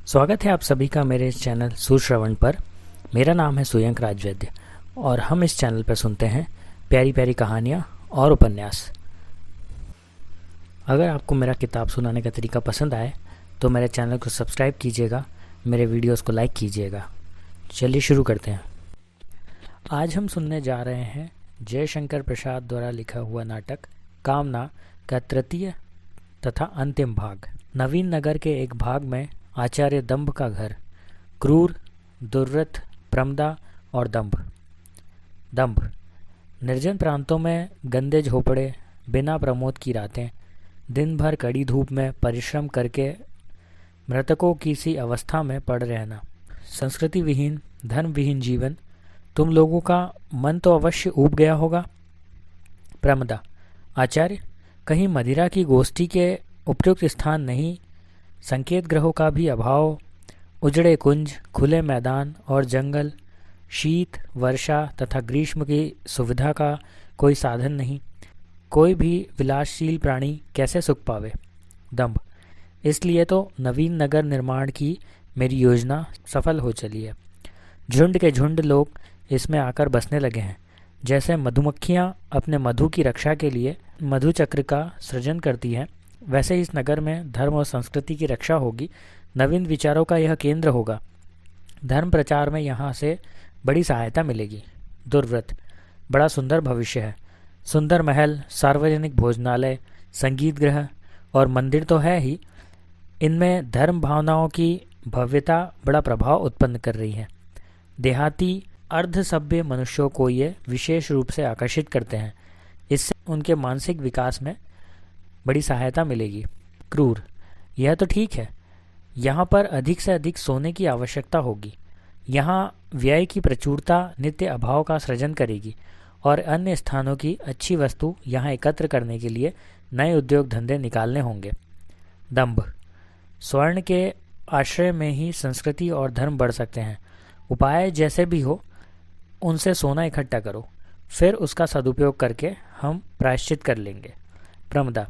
स्वागत है आप सभी का मेरे इस चैनल सुश्रवण पर। मेरा नाम है सुयंक राजवैद्य और हम इस चैनल पर सुनते हैं प्यारी प्यारी कहानियाँ और उपन्यास। अगर आपको मेरा किताब सुनाने का तरीका पसंद आए तो मेरे चैनल को सब्सक्राइब कीजिएगा, मेरे वीडियोस को लाइक कीजिएगा। चलिए शुरू करते हैं। आज हम सुनने जा रहे हैं जयशंकर प्रसाद द्वारा लिखा हुआ नाटक कामना का तृतीय तथा अंतिम भाग। नवीन नगर के एक भाग में आचार्य दंभ का घर। क्रूर, दुर्वृत्त, प्रमदा और दंभ। निर्जन प्रांतों में गंदे झोपड़े, बिना प्रमोद की रातें, दिन भर कड़ी धूप में परिश्रम करके मृतकों की सी अवस्था में पड़ रहना, संस्कृति विहीन, धर्म विहीन जीवन। तुम लोगों का मन तो अवश्य ऊब गया होगा। प्रमदा: आचार्य, कहीं मदिरा की गोष्ठी के उपयुक्त स्थान नहीं, संकेत ग्रहों का भी अभाव, उजड़े कुंज, खुले मैदान और जंगल, शीत, वर्षा तथा ग्रीष्म की सुविधा का कोई साधन नहीं, कोई भी विलासशील प्राणी कैसे सुख पावे। दंभ: इसलिए तो नवीन नगर निर्माण की मेरी योजना सफल हो चली है। झुंड के झुंड लोग इसमें आकर बसने लगे हैं। जैसे मधुमक्खियाँ अपने मधु की रक्षा के लिए मधु चक्र का सृजन करती हैं, वैसे इस नगर में धर्म और संस्कृति की रक्षा होगी। नवीन विचारों का यह केंद्र होगा। धर्म प्रचार में यहाँ से बड़ी सहायता मिलेगी। दुर्व्रत: बड़ा सुंदर भविष्य है। सुंदर महल, सार्वजनिक भोजनालय, संगीत गृह और मंदिर तो है ही, इनमें धर्म भावनाओं की भव्यता बड़ा प्रभाव उत्पन्न कर रही है। देहाती अर्धसभ्य मनुष्यों को ये विशेष रूप से आकर्षित करते हैं। इससे उनके मानसिक विकास में बड़ी सहायता मिलेगी। क्रूर: यह तो ठीक है, यहाँ पर अधिक से अधिक सोने की आवश्यकता होगी। यहाँ व्यय की प्रचुरता नित्य अभाव का सृजन करेगी और अन्य स्थानों की अच्छी वस्तु यहाँ एकत्र करने के लिए नए उद्योग धंधे निकालने होंगे। दंभ: स्वर्ण के आश्रय में ही संस्कृति और धर्म बढ़ सकते हैं। उपाय जैसे भी हो, उनसे सोना इकट्ठा करो, फिर उसका सदुपयोग करके हम प्रायश्चित कर लेंगे। प्रमदा: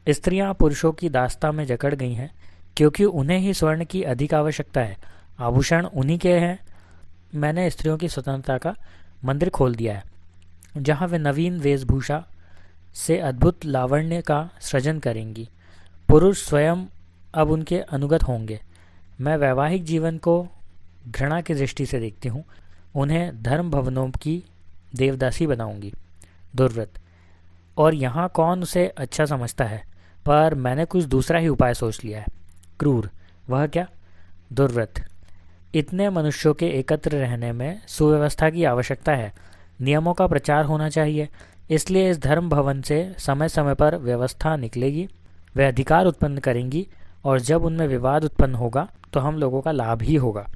स्त्रियां पुरुषों की दास्ता में जकड़ गई हैं, क्योंकि उन्हें ही स्वर्ण की अधिक आवश्यकता है। आभूषण उन्हीं के हैं। मैंने स्त्रियों की स्वतंत्रता का मंदिर खोल दिया है, जहां वे नवीन वेशभूषा से अद्भुत लावण्य का सृजन करेंगी। पुरुष स्वयं अब उनके अनुगत होंगे। मैं वैवाहिक जीवन को घृणा की दृष्टि से देखती हूँ। उन्हें धर्म भवनों की देवदासी बनाऊंगी। दुर्व्रत: और यहाँ कौन उसे अच्छा समझता है, पर मैंने कुछ दूसरा ही उपाय सोच लिया है। क्रूर: वह क्या? दुर्व्रत: इतने मनुष्यों के एकत्र रहने में सुव्यवस्था की आवश्यकता है। नियमों का प्रचार होना चाहिए। इसलिए इस धर्म भवन से समय समय पर व्यवस्था निकलेगी। वे अधिकार उत्पन्न करेंगी और जब उनमें विवाद उत्पन्न होगा तो हम लोगों का लाभ ही होगा।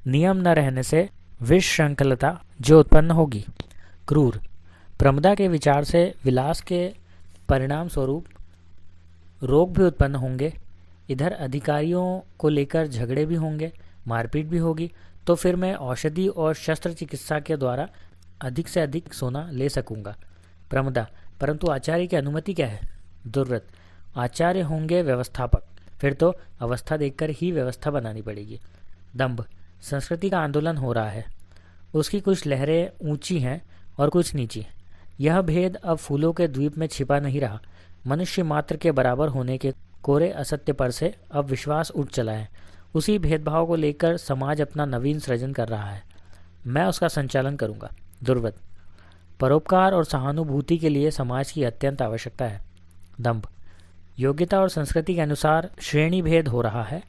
नियम न रहने से विश्रृंखलता जो उत्पन्न होगी। क्रूर: प्रमदा के विचार से विलास के परिणाम स्वरूप रोग भी उत्पन्न होंगे। इधर अधिकारियों को लेकर झगड़े भी होंगे, मारपीट भी होगी। तो फिर मैं औषधि और शस्त्र चिकित्सा के द्वारा अधिक से अधिक सोना ले सकूंगा। प्रमदा: परंतु आचार्य की अनुमति क्या है? दुर्व्रत: आचार्य होंगे व्यवस्थापक, फिर तो अवस्था देखकर ही व्यवस्था बनानी पड़ेगी। दंभ: संस्कृति का आंदोलन हो रहा है। उसकी कुछ लहरें ऊंची हैं और कुछ नीची। यह भेद अब फूलों के द्वीप में छिपा नहीं रहा। मनुष्य मात्र के बराबर होने के कोरे असत्य पर से अब विश्वास उठ चला है। उसी भेदभाव को लेकर समाज अपना नवीन सृजन कर रहा है। मैं उसका संचालन करूंगा। दुर्व्रत: परोपकार और सहानुभूति के लिए समाज की अत्यंत आवश्यकता है। दंभ: योग्यता और संस्कृति के अनुसार श्रेणी भेद हो रहा है।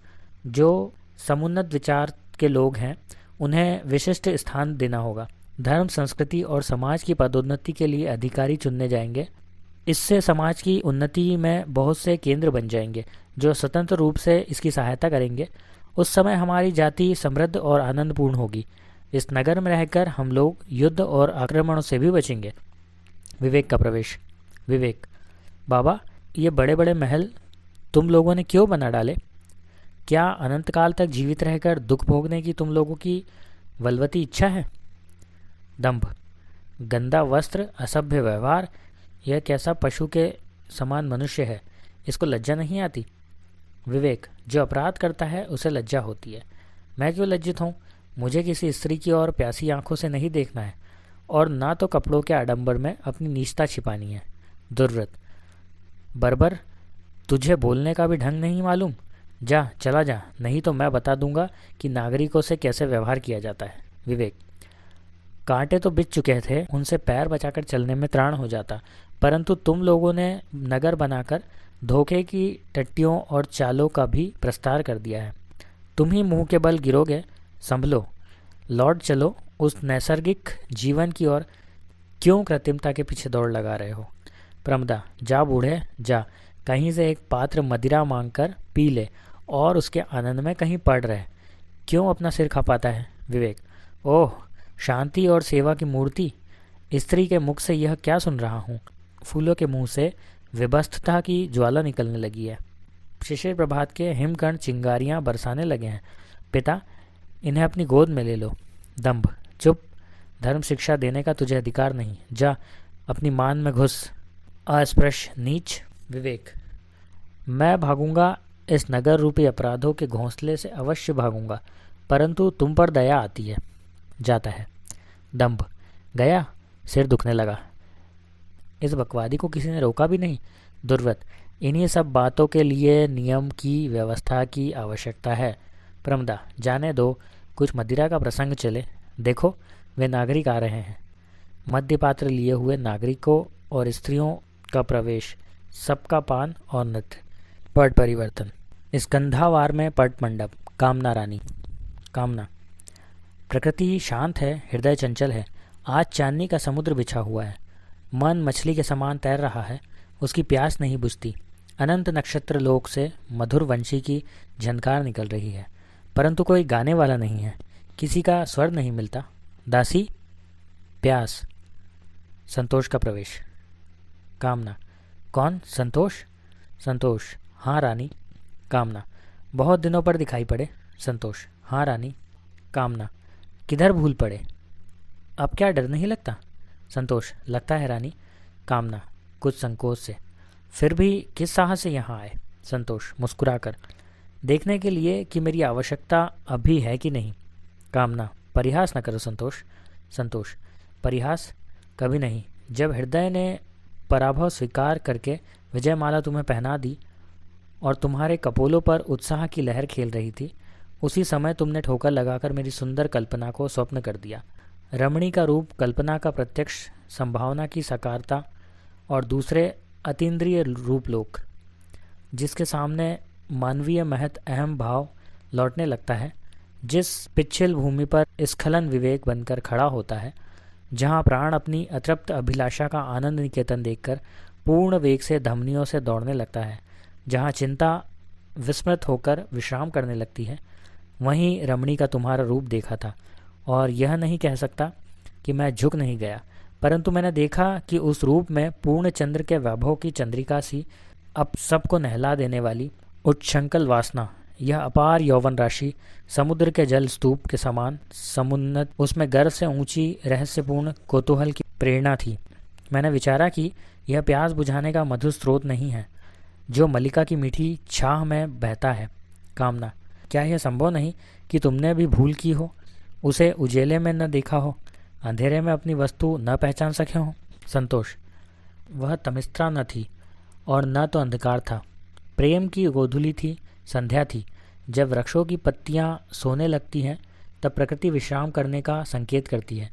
जो समुन्नत विचार के लोग हैं उन्हें विशिष्ट स्थान देना होगा। धर्म, संस्कृति और समाज की पदोन्नति के लिए अधिकारी चुनने जाएंगे। इससे समाज की उन्नति में बहुत से केंद्र बन जाएंगे जो स्वतंत्र रूप से इसकी सहायता करेंगे। उस समय हमारी जाति समृद्ध और आनंदपूर्ण होगी। इस नगर में रहकर हम लोग युद्ध और आक्रमणों से भी बचेंगे। विवेक का प्रवेश। विवेक: बाबा, ये बड़े बड़े महल तुम लोगों ने क्यों बना डाले? क्या अनंत काल तक जीवित रहकर दुख भोगने की तुम लोगों की बलवती इच्छा है? दंभ: गंदा वस्त्र, असभ्य व्यवहार, यह कैसा पशु के समान मनुष्य है, इसको लज्जा नहीं आती? विवेक, जो अपराध करता है उसे लज्जा होती है। मैं क्यों लज्जित हूँ? मुझे किसी स्त्री की ओर प्यासी आंखों से नहीं देखना है, और ना तो कपड़ों के आडंबर में अपनी नीचता छिपानी है। दुर्व्रत, बर्बर, तुझे बोलने का भी ढंग नहीं मालूम? जा, चला जा, नहीं तो मैं बता दूंगा कि नागरिकों से कैसे व्यवहार किया जाता है। विवेक, कांटे तो बिछ चुके थे, उनसे पैर बचाकर चलने में त्राण हो जाता, परंतु तुम लोगों ने नगर बनाकर धोखे की टट्टियों और चालों का भी प्रस्तार कर दिया है। तुम ही मुंह के बल गिरोगे। संभलो, लौट चलो उस नैसर्गिक जीवन की ओर। क्यों कृत्रिमता के पीछे दौड़ लगा रहे हो? प्रमदा, जा बूढ़े जा, कहीं से एक पात्र मदिरा मांगकर पी ले और उसके आनंद में कहीं पड़ रहे। क्यों अपना सिर खपाता है? विवेक, ओह, शांति और सेवा की मूर्ति, स्त्री के मुख से यह क्या सुन रहा हूँ? फूलों के मुंह से विभस्तता की ज्वाला निकलने लगी है। शिशिर प्रभात के हिमकण चिंगारियां बरसाने लगे हैं। पिता, इन्हें अपनी गोद में ले लो। दंभ, चुप, धर्म शिक्षा देने का तुझे अधिकार नहीं। जा, अपनी मान में घुस, अस्पृश्य नीच। विवेक, मैं भागूंगा, इस नगर रूपी अपराधों के घोंसले से अवश्य भागूंगा, परंतु तुम पर दया आती है। जाता है। दंभ, गया, सिर दुखने लगा। इस बकवादी को किसी ने रोका भी नहीं। दुर्व्रत, इन्हीं सब बातों के लिए नियम की व्यवस्था की आवश्यकता है। प्रमदा, जाने दो, कुछ मदिरा का प्रसंग चले। देखो, वे नागरिक आ रहे हैं। मद्यपात्र लिए हुए नागरिकों और स्त्रियों का प्रवेश, सबका पान और नृत्य। पट परिवर्तन। स्कंधावार में पट मंडप। कामना रानी। कामना, प्रकृति शांत है, हृदय चंचल है। आज चांदनी का समुद्र बिछा हुआ है। मन मछली के समान तैर रहा है, उसकी प्यास नहीं बुझती। अनंत नक्षत्र लोक से मधुर वंशी की झनकार निकल रही है, परंतु कोई गाने वाला नहीं है, किसी का स्वर नहीं मिलता। दासी, प्यास। संतोष का प्रवेश। कामना, कौन? संतोष? संतोष, हाँ रानी। कामना, बहुत दिनों पर दिखाई पड़े। संतोष, हाँ रानी। कामना, किधर भूल पड़े? अब क्या डर नहीं लगता? संतोष, लगता है रानी। कामना, कुछ संकोच से, फिर भी किस साहस से यहाँ आए? संतोष, मुस्कुराकर, देखने के लिए कि मेरी आवश्यकता अभी है कि नहीं। कामना, परिहास न करो संतोष। संतोष, परिहास कभी नहीं। जब हृदय ने पराभव स्वीकार करके विजयमाला तुम्हें पहना दी और तुम्हारे कपोलों पर उत्साह की लहर खेल रही थी, उसी समय तुमने ठोकर लगाकर मेरी सुंदर कल्पना को स्वप्न कर दिया। रमणी का रूप कल्पना का प्रत्यक्ष, संभावना की साकारता, और दूसरे अतीन्द्रिय रूपलोक, जिसके सामने मानवीय महत अहम भाव लौटने लगता है, जिस पिछल भूमि पर स्खलन विवेक बनकर खड़ा होता है, जहाँ प्राण अपनी अतृप्त अभिलाषा का आनंद निकेतन देखकर पूर्ण वेग से धमनियों से दौड़ने लगता है, जहाँ चिंता विस्मृत होकर विश्राम करने लगती है, वहीं रमणी का तुम्हारा रूप देखा था। और यह नहीं कह सकता कि मैं झुक नहीं गया, परंतु मैंने देखा कि उस रूप में पूर्ण चंद्र के वैभव की चंद्रिका सी अब सबको नहला देने वाली उच्छृंखल वासना, यह अपार यौवन राशि समुद्र के जल स्तूप के समान समुन्नत, उसमें गर्व से ऊंची रहस्यपूर्ण कौतूहल की प्रेरणा थी। मैंने विचारा कि यह प्यास बुझाने का मधुर स्रोत नहीं है जो मलिका की मीठी छाह में बहता है। कामना, क्या यह संभव नहीं कि तुमने भी भूल की हो, उसे उजेले में न देखा हो, अंधेरे में अपनी वस्तु न पहचान सके हो? संतोष, वह तमिस्त्रा न थी और न तो अंधकार था। प्रेम की गोधूली थी, संध्या थी। जब वृक्षों की पत्तियां सोने लगती हैं, तब प्रकृति विश्राम करने का संकेत करती है।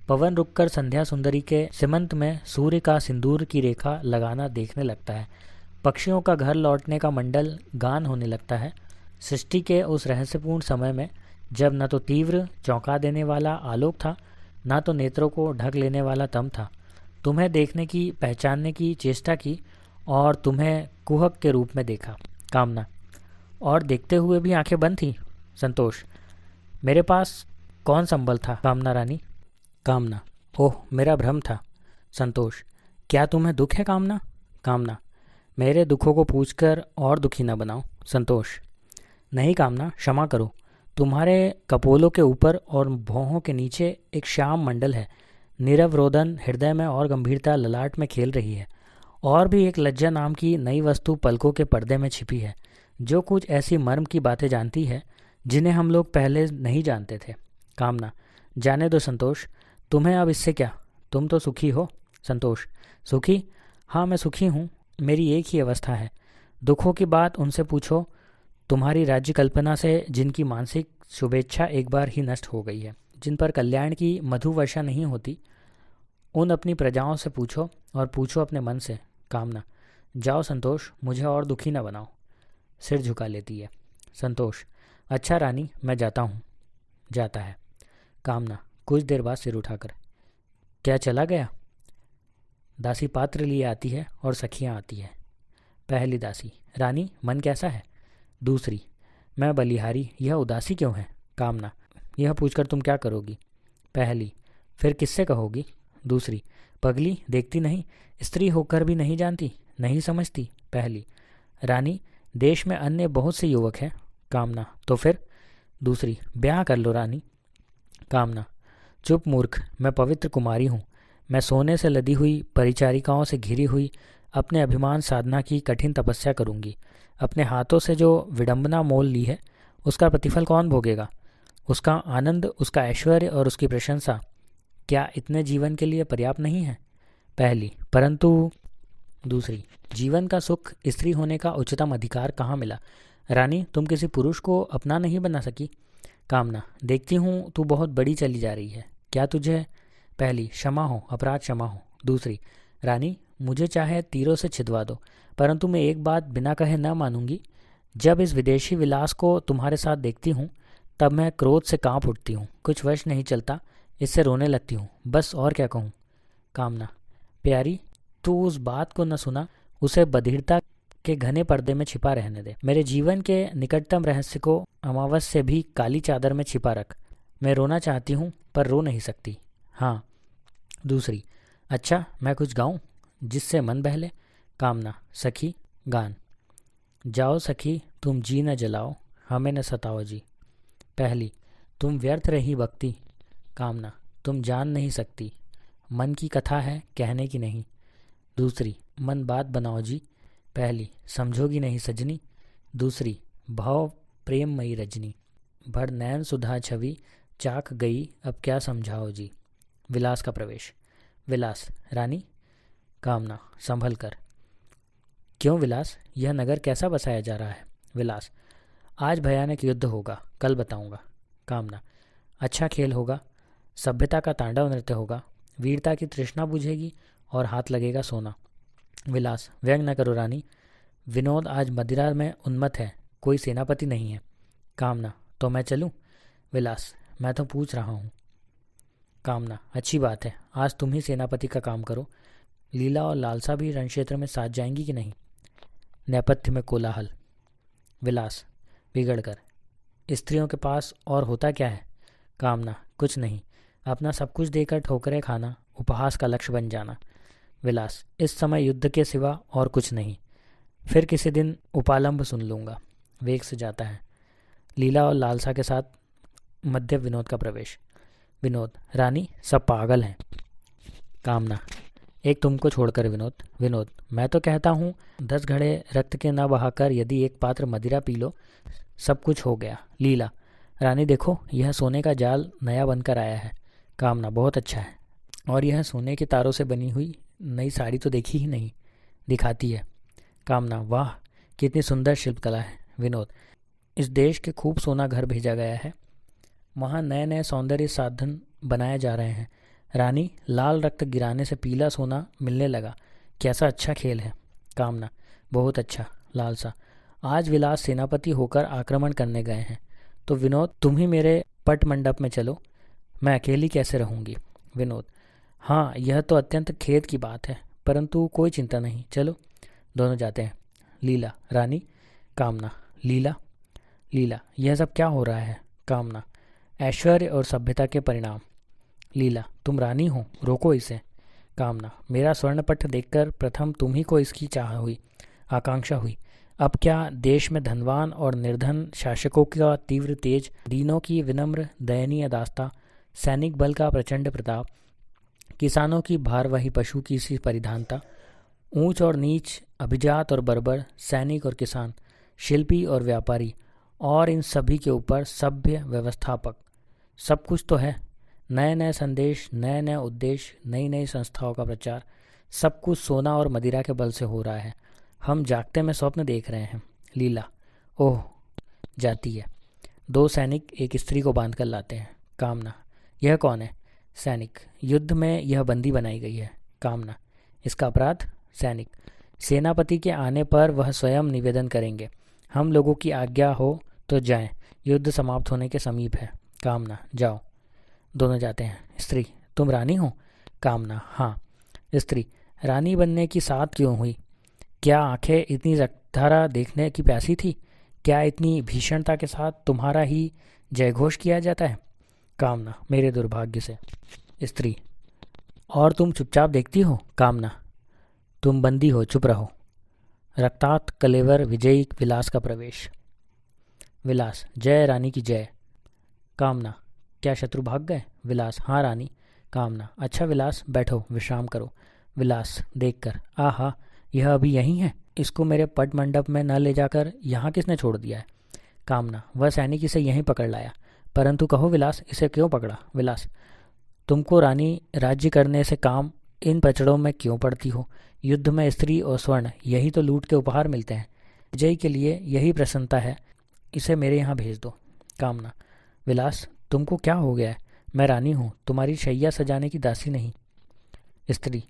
पवन रुककर संध्या सुंदरी के सीमंत में सूर्य का सिंदूर की रेखा लगाना देखने लगता है। पक्षियों का घर लौटने का मंडल गान होने लगता है। सृष्टि के उस रहस्यपूर्ण समय में, जब न तो तीव्र चौंका देने वाला आलोक था, न तो नेत्रों को ढक लेने वाला तम था, तुम्हें देखने की, पहचानने की चेष्टा की और तुम्हें कुहक के रूप में देखा। कामना, और देखते हुए भी आंखें बंद थी। संतोष, मेरे पास कौन संबल था कामना रानी? कामना, ओह, मेरा भ्रम था। संतोष, क्या तुम्हें दुख है कामना? कामना, मेरे दुखों को पूछकर और दुखी न बनाओ। संतोष, नहीं कामना, क्षमा करो। तुम्हारे कपोलों के ऊपर और भौहों के नीचे एक श्याम मंडल है। नीरव रोदन हृदय में और गंभीरता ललाट में खेल रही है। और भी एक लज्जा नाम की नई वस्तु पलकों के पर्दे में छिपी है। जो कुछ ऐसी मर्म की बातें जानती है जिन्हें हम लोग पहले नहीं जानते थे। कामना, जाने दो संतोष, तुम्हें अब इससे क्या, तुम तो सुखी हो। संतोष, सुखी? हाँ, मैं सुखी हूँ। मेरी एक ही अवस्था है, दुखों की बात उनसे पूछो, तुम्हारी राज्य कल्पना से जिनकी मानसिक शुभेच्छा एक बार ही नष्ट हो गई है, जिन पर कल्याण की मधु वर्षा नहीं होती, उन अपनी प्रजाओं से पूछो और पूछो अपने मन से। कामना, जाओ संतोष, मुझे और दुखी न बनाओ। सिर झुका लेती है। संतोष, अच्छा रानी, मैं जाता हूँ। जाता है। कामना कुछ देर बाद सिर उठाकर, क्या चला गया? दासी पात्र लिए आती है और सखियाँ आती है। पहली दासी, रानी मन कैसा है? दूसरी, मैं बलिहारी, यह उदासी क्यों है? कामना, यह पूछकर तुम क्या करोगी? पहली, फिर किससे कहोगी? दूसरी, पगली देखती नहीं, स्त्री होकर भी नहीं जानती, नहीं समझती। पहली, रानी देश में अन्य बहुत से युवक हैं। कामना, तो फिर? दूसरी, ब्याह कर लो रानी। कामना, चुप मूर्ख, मैं पवित्र कुमारी हूँ। मैं सोने से लदी हुई परिचारिकाओं से घिरी हुई अपने अभिमान साधना की कठिन तपस्या करूँगी। अपने हाथों से जो विडंबना मोल ली है उसका प्रतिफल कौन भोगेगा? उसका आनंद, उसका ऐश्वर्य और उसकी प्रशंसा क्या इतने जीवन के लिए पर्याप्त नहीं है? पहली, परंतु दूसरी, जीवन का सुख स्त्री होने का उच्चतम अधिकार कहाँ मिला? रानी तुम किसी पुरुष को अपना नहीं बना सकी। कामना, देखती हूँ तू बहुत बड़ी चली जा रही है, क्या तुझे? पहली, क्षमा हो, अपराध क्षमा हो। दूसरी, रानी मुझे चाहे तीरों से छिदवा दो, परंतु मैं एक बात बिना कहे न मानूंगी। जब इस विदेशी विलास को तुम्हारे साथ देखती हूँ तब मैं क्रोध से कांप उठती हूँ, कुछ वश नहीं चलता, इससे रोने लगती हूँ, बस और क्या कहूँ। कामना, प्यारी तू उस बात को न सुना, उसे बधिरता के घने पर्दे में छिपा रहने दे। मेरे जीवन के निकटतम रहस्य को अमावस से भी काली चादर में छिपा रख। मैं रोना चाहती हूँ पर रो नहीं सकती। हाँ। दूसरी, अच्छा मैं कुछ गाऊं जिससे मन बहले। कामना, सखी गान। जाओ सखी तुम जी न जलाओ, हमें न सताओ जी। पहली, तुम व्यर्थ रही भक्ति। कामना, तुम जान नहीं सकती, मन की कथा है कहने की नहीं। दूसरी, मन बात बनाओ जी। पहली, समझोगी नहीं सजनी। दूसरी, भाव प्रेममयी रजनी। भर नैन सुधा छवि चाक गई, अब क्या समझाओ जी। विलास का प्रवेश। विलास, रानी। कामना, संभल कर। क्यों विलास, यह नगर कैसा बसाया जा रहा है? विलास, आज भयानक युद्ध होगा, कल बताऊंगा। कामना, अच्छा खेल होगा, सभ्यता का तांडव नृत्य होगा, वीरता की तृष्णा बुझेगी और हाथ लगेगा सोना। विलास, व्यंग न करो रानी, विनोद आज मदिरा में उन्मत्त है, कोई सेनापति नहीं है। कामना, तो मैं चलूं? विलास, मैं तो पूछ रहा हूँ। कामना, अच्छी बात है, आज तुम ही सेनापति का काम करो। लीला और लालसा भी रणक्षेत्र में साथ जाएंगी कि नहीं? नेपथ्य में कोलाहल। विलास, बिगड़ कर, स्त्रियों के पास और होता क्या है? कामना, कुछ नहीं, अपना सब कुछ देकर ठोकरें खाना, उपहास का लक्ष्य बन जाना। विलास, इस समय युद्ध के सिवा और कुछ नहीं, फिर किसी दिन उपालंब सुन लूँगा। वेग से जाता है। लीला और लालसा के साथ मध्य विनोद का प्रवेश। विनोद, रानी सब पागल हैं। कामना, एक तुमको छोड़कर विनोद। विनोद, मैं तो कहता हूँ 10 घड़े रक्त के न बहाकर यदि एक पात्र मदिरा पी लो, सब कुछ हो गया। लीला, रानी देखो यह सोने का जाल नया बनकर आया है। कामना, बहुत अच्छा है, और यह सोने के तारों से बनी हुई नई साड़ी तो देखी ही नहीं, दिखाती है। कामना, वाह कितनी सुंदर शिल्पकला है। विनोद, इस देश के खूब सोना घर भेजा गया है, वहाँ नए नए सौंदर्य साधन बनाए जा रहे हैं। रानी, लाल रक्त गिराने से पीला सोना मिलने लगा, कैसा अच्छा खेल है। कामना, बहुत अच्छा। लालसा, आज विलास सेनापति होकर आक्रमण करने गए हैं, तो विनोद तुम ही मेरे पट मंडप में चलो, मैं अकेली कैसे रहूँगी। विनोद, हाँ यह तो अत्यंत खेद की बात है, परंतु कोई चिंता नहीं, चलो। दोनों जाते हैं। लीला, रानी। कामना, लीला। लीला, यह सब क्या हो रहा है? कामना, ऐश्वर्य और सभ्यता के परिणाम। लीला, तुम रानी हो, रोको इसे। कामना, मेरा स्वर्णपट देखकर प्रथम तुम ही को इसकी चाह हुई, आकांक्षा हुई, अब क्या देश में धनवान और निर्धन शासकों का तीव्र तेज, दीनों की विनम्र दयनीय दास्ता, सैनिक बल का प्रचंड प्रताप, किसानों की भारवाही पशु की सी परिधानता, ऊंच और नीच, अभिजात और बर्बर, सैनिक और किसान, शिल्पी और व्यापारी, और इन सभी के ऊपर सभ्य व्यवस्थापक। सब कुछ तो है, नए नए संदेश, नए नए उद्देश्य, नई नई संस्थाओं का प्रचार। सब कुछ सोना और मदिरा के बल से हो रहा है। हम जागते में स्वप्न देख रहे हैं। लीला, ओह, जाती है। 2 सैनिक एक स्त्री को बांध कर लाते हैं। कामना, यह कौन है? सैनिक, युद्ध में यह बंदी बनाई गई है। कामना, इसका अपराध? सैनिक, सेनापति के आने पर वह स्वयं निवेदन करेंगे। हम लोगों की आज्ञा हो तो जाएं, युद्ध समाप्त होने के समीप है। कामना, जाओ। दोनों जाते हैं। स्त्री, तुम रानी हो? कामना, हाँ। स्त्री, रानी बनने की साथ क्यों हुई? क्या आंखें इतनी रक्तधारा देखने की प्यासी थी? क्या इतनी भीषणता के साथ तुम्हारा ही जयघोष किया जाता है? कामना, मेरे दुर्भाग्य से। स्त्री, और तुम चुपचाप देखती हो? कामना, तुम बंदी हो, चुप रहो। रक्ताक्त कलेवर विजयी विलास का प्रवेश। विलास, जय रानी की जय। कामना, क्या शत्रु भाग गए? विलास, हाँ रानी। कामना, अच्छा विलास, बैठो, विश्राम करो। विलास देखकर, आहा, यह अभी यहीं है? इसको मेरे पट मंडप में न ले जाकर यहाँ किसने छोड़ दिया है? कामना, वह सैनिक इसे यहीं पकड़ लाया। परंतु कहो विलास, इसे क्यों पकड़ा? विलास, तुमको रानी राज्य करने से काम इन पचड़ों में क्यों पड़ती हो? युद्ध में स्त्री और स्वर्ण, यही तो लूट के उपहार मिलते हैं। विजय के लिए यही प्रसन्नता है, इसे मेरे यहाँ भेज दो। कामना, विलास, तुमको क्या हो गया है? मैं रानी हूँ, तुम्हारी शैया सजाने की दासी नहीं। स्त्री,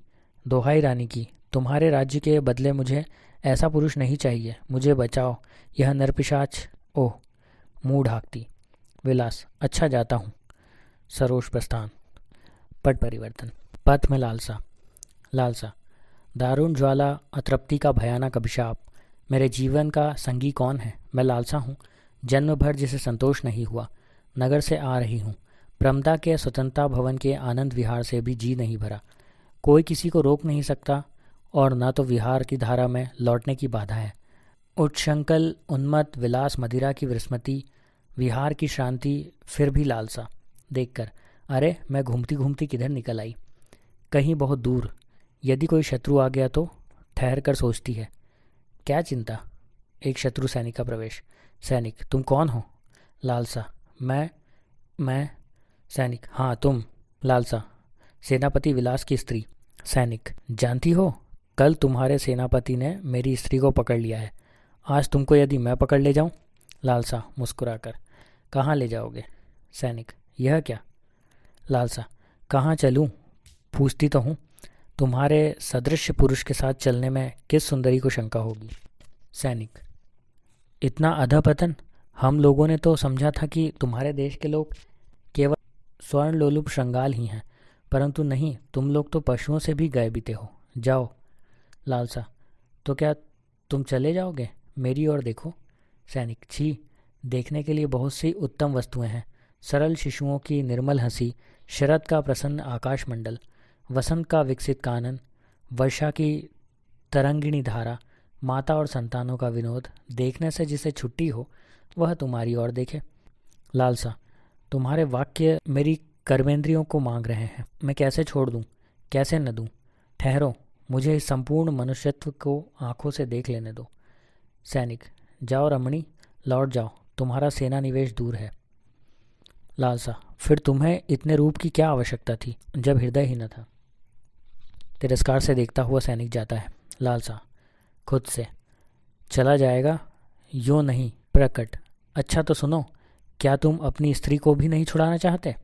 दोहाई रानी की, तुम्हारे राज्य के बदले मुझे ऐसा पुरुष नहीं चाहिए। मुझे बचाओ, यह नरपिशाच। ओह, मुँह ढाकती। विलास, अच्छा जाता हूँ। सरोज प्रस्थान। पट परिवर्तन। पथ में लालसा। लालसा, दारुण ज्वाला, अतृप्ति का भयानक अभिशाप। मेरे जीवन का संगी कौन है? मैं लालसा हूँ, जन्म भर जिसे संतोष नहीं हुआ। नगर से आ रही हूँ, प्रमदा के स्वतंत्रता भवन के आनंद विहार से भी जी नहीं भरा। कोई किसी को रोक नहीं सकता, और न तो विहार की धारा में लौटने की बाधा है। उच्छृंखल, उन्मत्त, विलास, मदिरा की विस्मृति, विहार की शांति, फिर भी लालसा देखकर, अरे मैं घूमती घूमती किधर निकल आई? कहीं बहुत दूर। यदि कोई शत्रु आ गया तो? ठहर कर सोचती है, क्या चिंता? एक शत्रु सैनिक का प्रवेश। सैनिक, तुम कौन हो? लालसा, मैं। सैनिक, हाँ तुम। लालसा, सेनापति विलास की स्त्री। सैनिक, जानती हो, कल तुम्हारे सेनापति ने मेरी स्त्री को पकड़ लिया है। आज तुमको यदि मैं पकड़ ले जाऊं? लालसा मुस्कुराकर, कहाँ ले जाओगे? सैनिक, यह क्या? लालसा, कहाँ चलूं? पूछती तो हूँ। तुम्हारे सदृश पुरुष के साथ चलने में किस सुंदरी को शंका होगी? सैनिक, इतना अधपतन? हम लोगों ने तो समझा था कि तुम्हारे देश के लोग केवल स्वर्ण लोलुप श्रृंगाल ही हैं, परंतु नहीं, तुम लोग तो पशुओं से भी गए बीते हो। जाओ। लालसा, तो क्या तुम चले जाओगे? मेरी ओर देखो। सैनिक, छी, देखने के लिए बहुत सी उत्तम वस्तुएं हैं। सरल शिशुओं की निर्मल हंसी, शरद का प्रसन्न आकाशमंडल, वसंत का विकसित कानन, वर्षा की तरंगिणी धारा, माता और संतानों का विनोद, देखने से जिसे छुट्टी हो वह तुम्हारी ओर देखे। लालसा, तुम्हारे वाक्य मेरी कर्मेंद्रियों को मांग रहे हैं। मैं कैसे छोड़ दूं, कैसे न दूं? ठहरो, मुझे इस संपूर्ण मनुष्यत्व को आंखों से देख लेने दो। सैनिक, जाओ रमणी, लौट जाओ, तुम्हारा सेना निवेश दूर है। लालसा, फिर तुम्हें इतने रूप की क्या आवश्यकता थी जब हृदय ही न था? तिरस्कार से देखता हुआ सैनिक जाता है। लालसा खुद से, चला जाएगा? यूँ नहीं, प्रकट। अच्छा तो सुनो, क्या तुम अपनी स्त्री को भी नहीं छुड़ाना चाहते?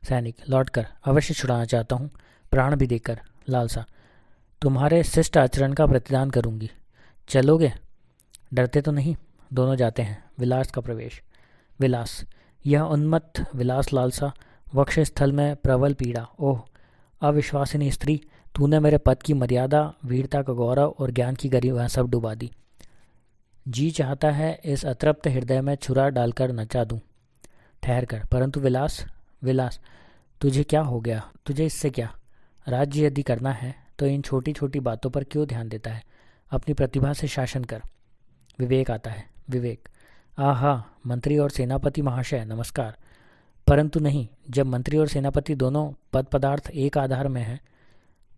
सैनिक, लौटकर, अवश्य छुड़ाना चाहता हूँ, प्राण भी देकर। लालसा, तुम्हारे शिष्ट आचरण का प्रतिदान करूँगी। चलोगे? डरते तो नहीं? दोनों जाते हैं। विलास का प्रवेश। विलास, यह उन्मत्त विलास। लालसा, वक्ष स्थल में प्रबल पीड़ा। ओह अविश्वासिनी स्त्री, तूने मेरे पद की मर्यादा, वीरता का गौरव और ज्ञान की गरिमा सब डुबा दी। जी चाहता है इस अतृप्त हृदय में छुरा डालकर नचा दूं। ठहर कर, परंतु विलास, विलास, तुझे क्या हो गया? तुझे इससे क्या? राज्य यदि करना है तो इन छोटी छोटी बातों पर क्यों ध्यान देता है? अपनी प्रतिभा से शासन कर। विवेक आता है। विवेक, आहा, मंत्री और सेनापति महाशय नमस्कार। परंतु नहीं, जब मंत्री और सेनापति दोनों पद पदार्थ एक आधार में हैं,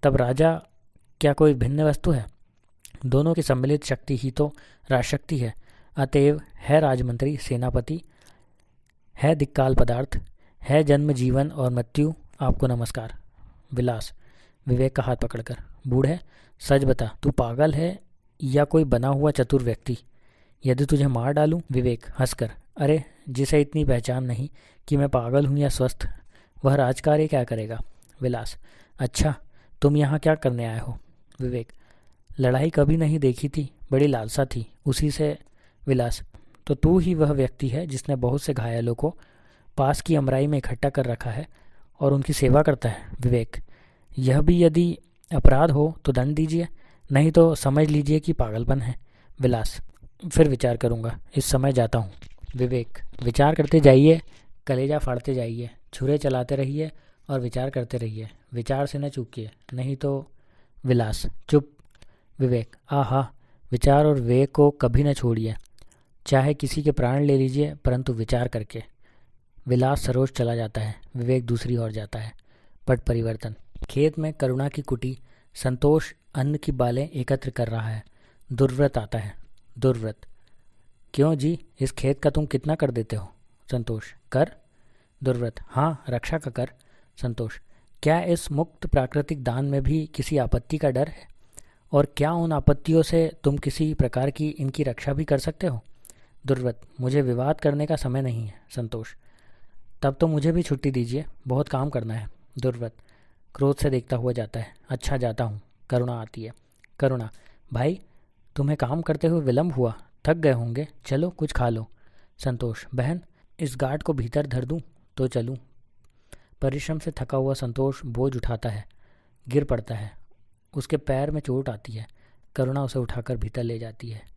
तब राजा क्या कोई भिन्न वस्तु है? दोनों की सम्मिलित शक्ति ही तो राजशक्ति है। अतएव है राजमंत्री, सेनापति, है दिक्काल पदार्थ, है जन्म, जीवन और मृत्यु, आपको नमस्कार। विलास विवेक का हाथ पकड़कर, बूढ़े सच बता, तू पागल है या कोई बना हुआ चतुर व्यक्ति? यदि तुझे मार डालूं? विवेक हंसकर, अरे जिसे इतनी पहचान नहीं कि मैं पागल हूं या स्वस्थ, वह राजकार्य क्या करेगा? विलास अच्छा, तुम यहाँ क्या करने आए हो? विवेक लड़ाई कभी नहीं देखी थी, बड़ी लालसा थी उसी से। विलास तो तू ही वह व्यक्ति है जिसने बहुत से घायलों को पास की अमराई में इकट्ठा कर रखा है और उनकी सेवा करता है। विवेक यह भी यदि अपराध हो तो दंड दीजिए, नहीं तो समझ लीजिए कि पागलपन है। विलास फिर विचार करूँगा, इस समय जाता हूँ। विवेक विचार करते जाइए, कलेजा फाड़ते जाइए, छुरे चलाते रहिए और विचार करते रहिए, विचार से न चूकिए, नहीं तो। विलास चुप। विवेक आहा, विचार और विवेक को कभी न छोड़िए, चाहे किसी के प्राण ले लीजिए, परंतु विचार करके। विलास सरोज चला जाता है, विवेक दूसरी ओर जाता है। पट परिवर्तन। खेत में करुणा की कुटी। संतोष अन्न की बालें एकत्र कर रहा है। दुर्व्रत आता है। दुर्व्रत क्यों जी, इस खेत का तुम कितना कर देते हो? संतोष कर? दुर्व्रत हाँ, रक्षा का कर। संतोष क्या इस मुक्त प्राकृतिक दान में भी किसी आपत्ति का डर है? और क्या उन आपत्तियों से तुम किसी प्रकार की इनकी रक्षा भी कर सकते हो? दुर्व्रत मुझे विवाद करने का समय नहीं है। संतोष तब तो मुझे भी छुट्टी दीजिए, बहुत काम करना है। दुर्व्रत क्रोध से देखता हुआ जाता है। अच्छा जाता हूँ। करुणा आती है। करुणा भाई, तुम्हें काम करते हुए विलंब हुआ, थक गए होंगे, चलो कुछ खा लो। संतोष बहन, इस गार्ड को भीतर धर दूँ तो चलूँ? परिश्रम से थका हुआ संतोष बोझ उठाता है, गिर पड़ता है, उसके पैर में चोट आती है। करुणा उसे उठाकर भीतर ले जाती है।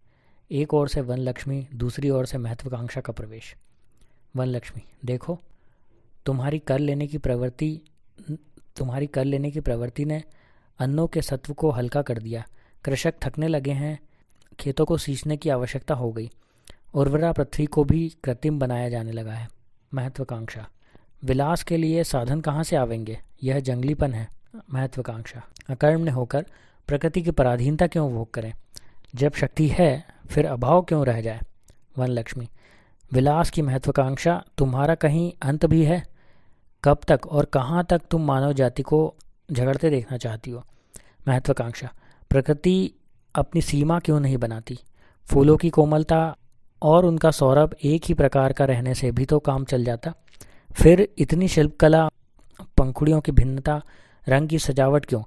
एक ओर से वन लक्ष्मी, दूसरी ओर से महत्वाकांक्षा का प्रवेश। वन लक्ष्मी देखो, तुम्हारी कर लेने की प्रवृत्ति ने अन्नों के सत्व को हल्का कर दिया। कृषक थकने लगे हैं, खेतों को सींचने की आवश्यकता हो गई, उर्वरा पृथ्वी को भी कृत्रिम बनाया जाने लगा है। महत्वाकांक्षा विलास के लिए साधन कहाँ से आवेंगे? यह जंगलीपन है। महत्वाकांक्षा अकर्मण्य होकर प्रकृति की पराधीनता क्यों भोग करें? जब शक्ति है फिर अभाव क्यों रह जाए? वन लक्ष्मी विलास की महत्वाकांक्षा तुम्हारा कहीं अंत भी है? कब तक और कहाँ तक तुम मानव जाति को झगड़ते देखना चाहती हो? महत्वाकांक्षा प्रकृति अपनी सीमा क्यों नहीं बनाती? फूलों की कोमलता और उनका सौरभ एक ही प्रकार का रहने से भी तो काम चल जाता। फिर इतनी शिल्पकला, पंखुड़ियों की भिन्नता, रंग की सजावट क्यों?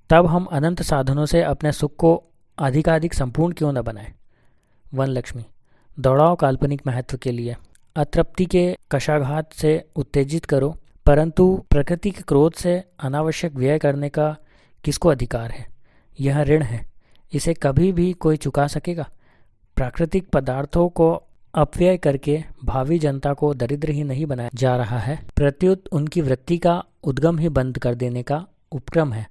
तब हम अनंत साधनों से अपने सुख को अधिकाधिक संपूर्ण क्यों न बनाएं? वन लक्ष्मी दौड़ाओ काल्पनिक महत्व के लिए, अतृप्ति के कशाघात से उत्तेजित करो, परंतु प्रकृति के क्रोध से अनावश्यक व्यय करने का किसको अधिकार है? यह ऋण है, इसे कभी भी कोई चुका सकेगा? प्राकृतिक पदार्थों को अपव्यय करके भावी जनता को दरिद्र ही नहीं बनाया जा रहा है, प्रत्युत उनकी वृत्ति का उद्गम ही बंद कर देने का उपक्रम है।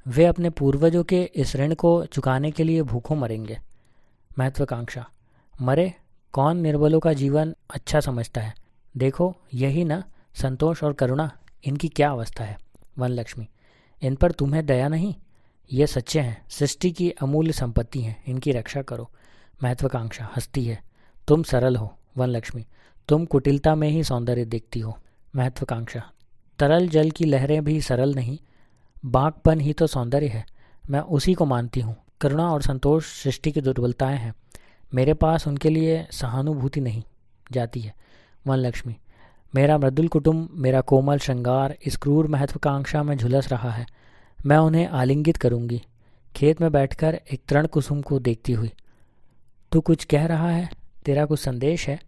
वे अपने पूर्वजों के इस ऋण को चुकाने के लिए भूखों मरेंगे। महत्वाकांक्षा मरे? कौन निर्बलों का जीवन अच्छा समझता है? देखो यही न संतोष और करुणा, इनकी क्या अवस्था है। वन लक्ष्मी इन पर तुम्हें दया नहीं? ये सच्चे हैं, सृष्टि की अमूल्य संपत्ति हैं, इनकी रक्षा करो। महत्वाकांक्षा हंसती है, तुम सरल हो। वन लक्ष्मी तुम कुटिलता में ही सौंदर्य देखती हो। महत्वाकांक्षा तरल जल की लहरें भी सरल नहीं, बांकपन ही तो सौंदर्य है, मैं उसी को मानती हूँ। करुणा और संतोष सृष्टि की दुर्बलताएं हैं, मेरे पास उनके लिए सहानुभूति नहीं जाती है। वन लक्ष्मी मेरा मृदुल कुटुंब, मेरा कोमल श्रृंगार इस क्रूर महत्वाकांक्षा में झुलस रहा है, मैं उन्हें आलिंगित करूंगी। खेत में बैठकर एक तृण कुसुम को देखती हुई, तू कुछ कह रहा है? तेरा कुछ संदेश है?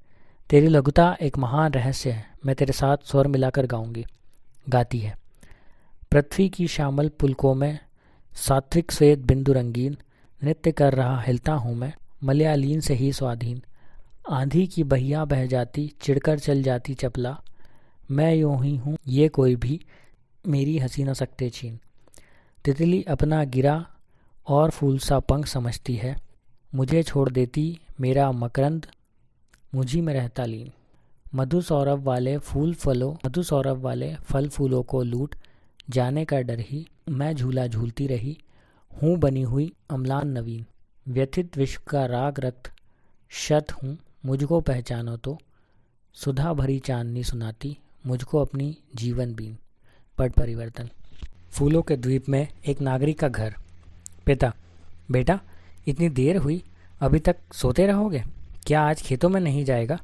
तेरी लघुता एक महान रहस्य है, मैं तेरे साथ स्वर मिलाकर गाऊंगी। गाती है। पृथ्वी की श्यामल पुलकों में सात्विक श्वेत बिंदु रंगीन, नृत्य कर रहा हिलता हूँ मैं, मलयालीन से ही स्वाधीन। आंधी की बहिया बह जाती, चिढ़कर चल जाती चपला, मैं यूं ही हूँ, ये कोई भी मेरी हंसी न सकते छीन। तितली अपना गिरा और फूल सा पंख समझती है, मुझे छोड़ देती मेरा मकरंद मुझी में रहता लीन। मधु सौरभ वाले फल फूलों को लूट जाने का डर ही, मैं झूला झूलती रही हूँ बनी हुई अम्लान नवीन। व्यथित विश्व का राग रक्त शत हूँ मुझको पहचानो तो, सुधा भरी चांदनी सुनाती मुझको अपनी जीवन बीन। पट परिवर्तन। फूलों के द्वीप में एक नागरिक का घर। पिता, बेटा इतनी देर हुई, अभी तक सोते रहोगे? क्या आज खेतों में नहीं जाएगा?